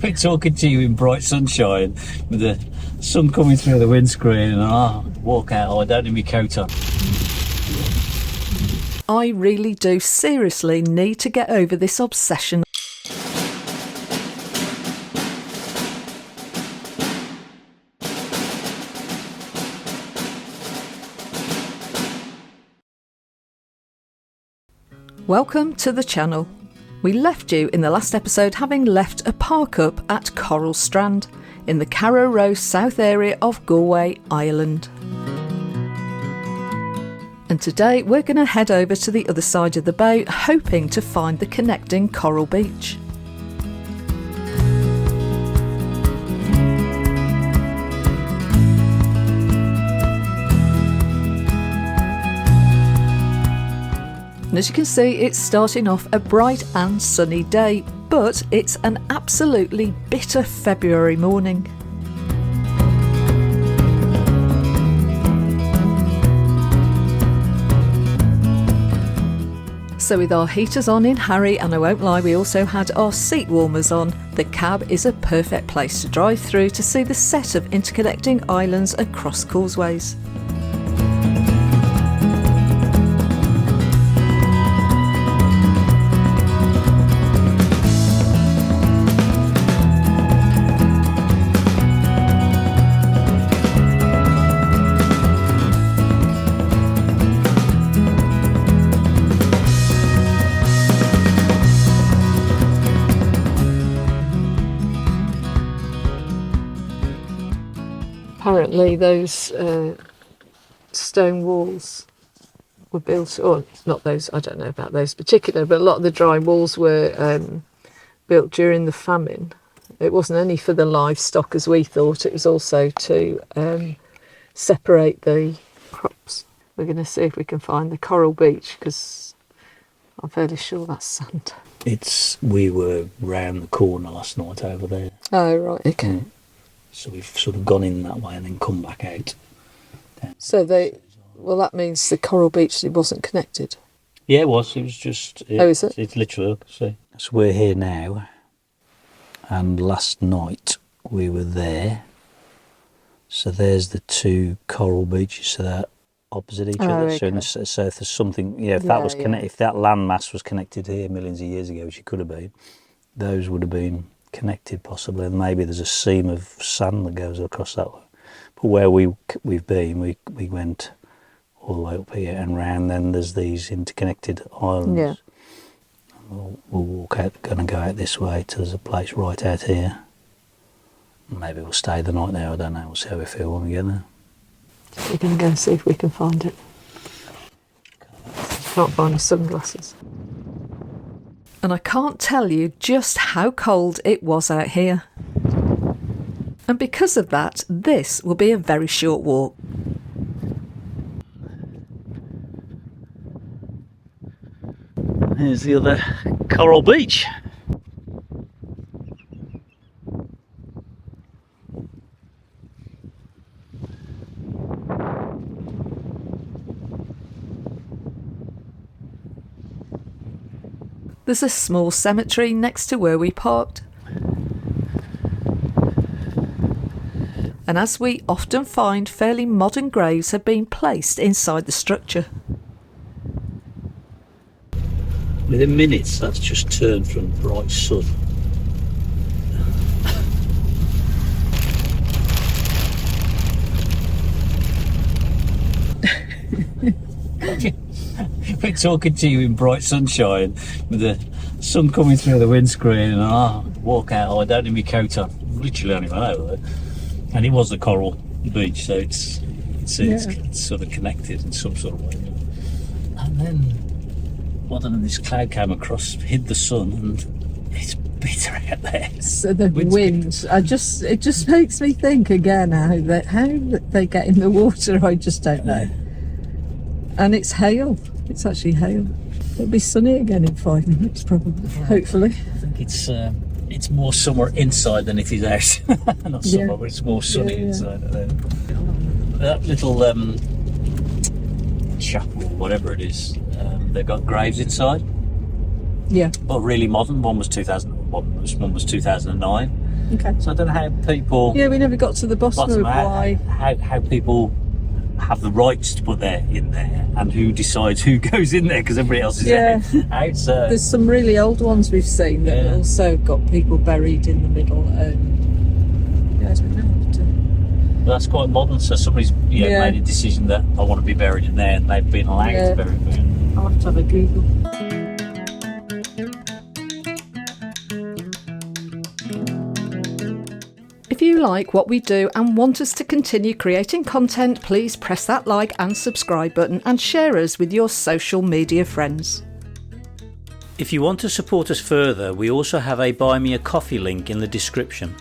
We're talking to you in bright sunshine with the sun coming through the windscreen, and I walk out. Oh, I don't need my coat on. I really do seriously need to get over this obsession. Welcome to the channel. We left you in the last episode having left a park up at Coral Strand in the Carrow Row South area of Galway, Ireland. And today we're going to head over to the other side of the boat, hoping to find the connecting coral beach. And as you can see, it's starting off a bright and sunny day, but it's an absolutely bitter February morning. So with our heaters on in Harry, and I won't lie, we also had our seat warmers on, the cab is a perfect place to drive through to see the set of interconnecting islands across causeways. Apparently those stone walls were built, or not those, I don't know about those particular, but a lot of the dry walls were built during the famine. It wasn't only for the livestock as we thought, it was also to separate the crops. We're going to see if we can find the coral beach, because I'm fairly sure that's sand. We were round the corner last night over there. Oh, right, okay. So we've sort of gone in that way and then come back out. So well, that means the coral beach wasn't connected. Yeah, it was. It was just. Oh, is it? It's literally. See. So we're here now, and last night we were there. So there's the two coral beaches. So they're opposite each other. Okay. So if there's something, if that was if that landmass was connected here millions of years ago, which it could have been, those would have been connected possibly, and maybe there's a seam of sand that goes across that way. But where we've been, we went all the way up here and round. Then there's these interconnected islands. Yeah. We'll walk out, going to go out this way to there's a place right out here. Maybe we'll stay the night there. I don't know. We'll see how we feel when we get there. We're going to go and see if we can find it. Can't find my sunglasses. And I can't tell you just how cold it was out here. And because of that, this will be a very short walk. Here's the other coral beach. There's a small cemetery next to where we parked. And as we often find, fairly modern graves have been placed inside the structure. Within minutes, that's just turned from bright sun. We're talking to you in bright sunshine with the sun coming through the windscreen, and I walk out. Oh, I don't need my coat on. Literally only went over there, and it was the coral beach, so it's sort of connected in some sort of way. And then, well, then this cloud came across, hid the sun, and it's bitter out there. So the wind, it just makes me think again how they get in the water. I just don't know. And it's hail. It's actually hail. It'll be sunny again in 5 minutes, probably. Hopefully. I think it's more summer inside than it is out. Not summer, but it's more sunny inside. That little chapel, whatever it is, they've got graves inside. Yeah. But really modern. One was 2009. Okay. So I don't know how people. Yeah, we never got to the bottom of why. How people have the rights to put in there, and who decides who goes in there, because everybody else is out. So there's some really old ones we've seen that also got people buried in the middle. Yeah, I don't know. That's quite modern. So somebody's made a decision that I want to be buried in there, and they've been allowed to bury me. I'll have to have a Google. If you like what we do and want us to continue creating content, please press that like and subscribe button and share us with your social media friends. If you want to support us further, we also have a Buy Me a Coffee link in the description.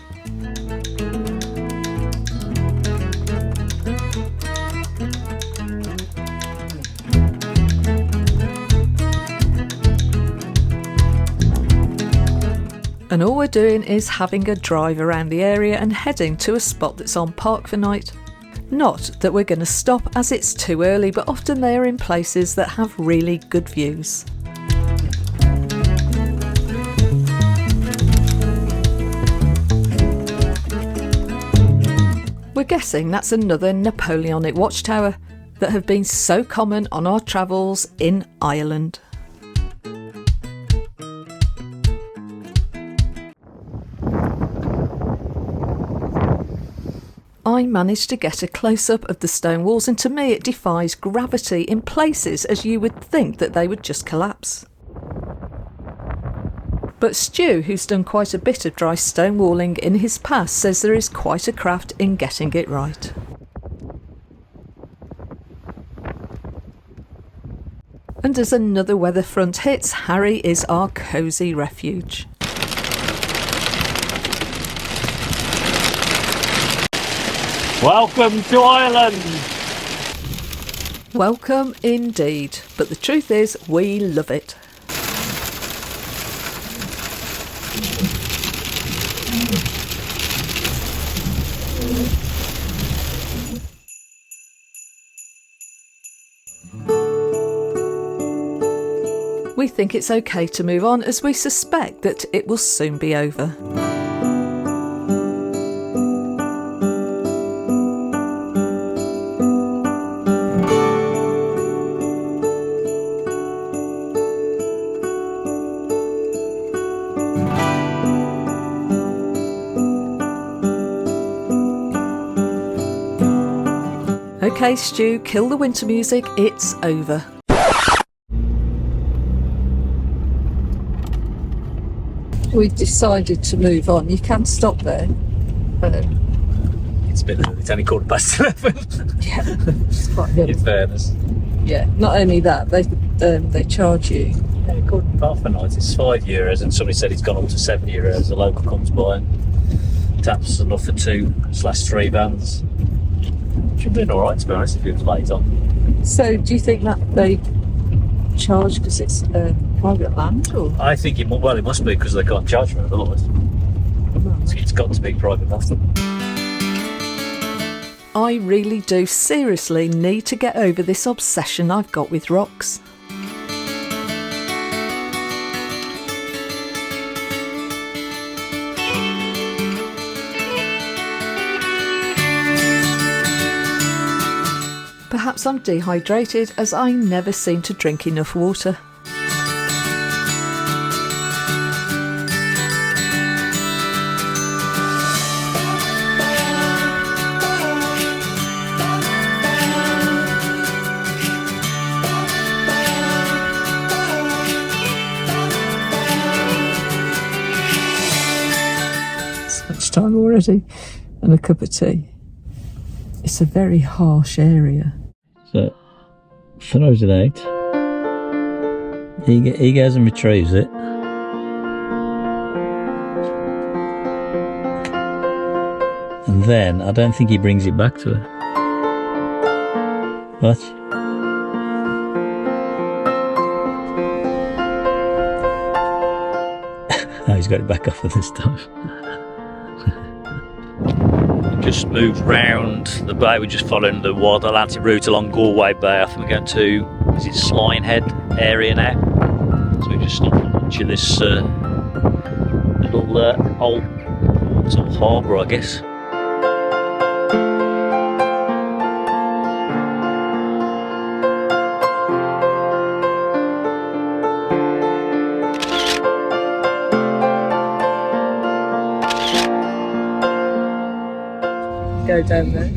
And all we're doing is having a drive around the area and heading to a spot that's on park for night. Not that we're going to stop as it's too early, but often they are in places that have really good views. We're guessing that's another Napoleonic watchtower that have been so common on our travels in Ireland. I managed to get a close-up of the stone walls, and to me it defies gravity in places as you would think that they would just collapse. But Stu, who's done quite a bit of dry stone walling in his past, says there is quite a craft in getting it right. And as another weather front hits, Harry is our cosy refuge. Welcome to Ireland! Welcome indeed, but the truth is we love it. We think it's okay to move on as we suspect that it will soon be over. Okay, Stu, kill the winter music, it's over. We decided to move on. You can stop there. It's only 11:15. Yeah, it's quite good. In fairness. Yeah, not only that, they charge you. Yeah, half a night, it's €5, and somebody said it's gone up to €7. The local comes by and taps enough for 2/3 vans. Should be alright, to be honest, if it was late on. So, do you think that they charge because it's private land? Or? I think it must be, because they can't charge for it otherwise. It's got to be private land. I really do seriously need to get over this obsession I've got with rocks. Perhaps I'm dehydrated, as I never seem to drink enough water. It's lunchtime already, and a cup of tea. It's a very harsh area. So, throws it out. He goes and retrieves it. And then, I don't think he brings it back to her. What? Oh, he's got it back off for this time. Just moved round the bay. We're just following the Wild Atlantic route along Galway Bay. I think we're going to, is it Slinehead area now? So we just stopped for lunch in this little old Some harbour, I guess. Go down there.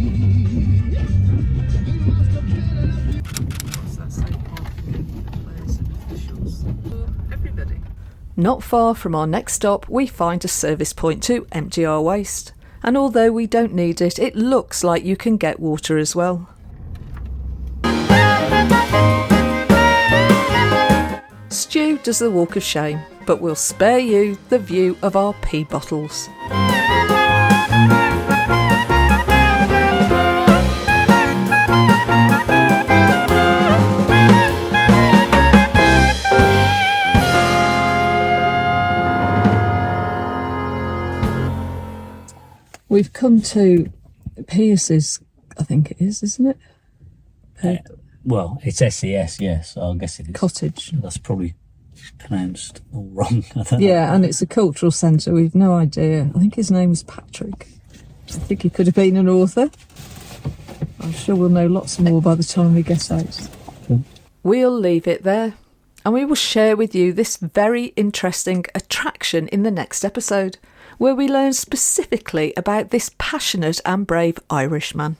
Not far from our next stop, we find a service point to empty our waste. And although we don't need it, it looks like you can get water as well. Stu does the walk of shame, but we'll spare you the view of our pee bottles. We've come to Pierce's, I think it is, isn't it? Well, it's SES, yes, I guess it is. Cottage. That's probably pronounced all wrong. I don't know. Yeah, and it's a cultural centre. We've no idea. I think his name was Patrick. I think he could have been an author. I'm sure we'll know lots more by the time we get out. We'll leave it there, and we will share with you this very interesting attraction in the next episode, where we learn specifically about this passionate and brave Irishman.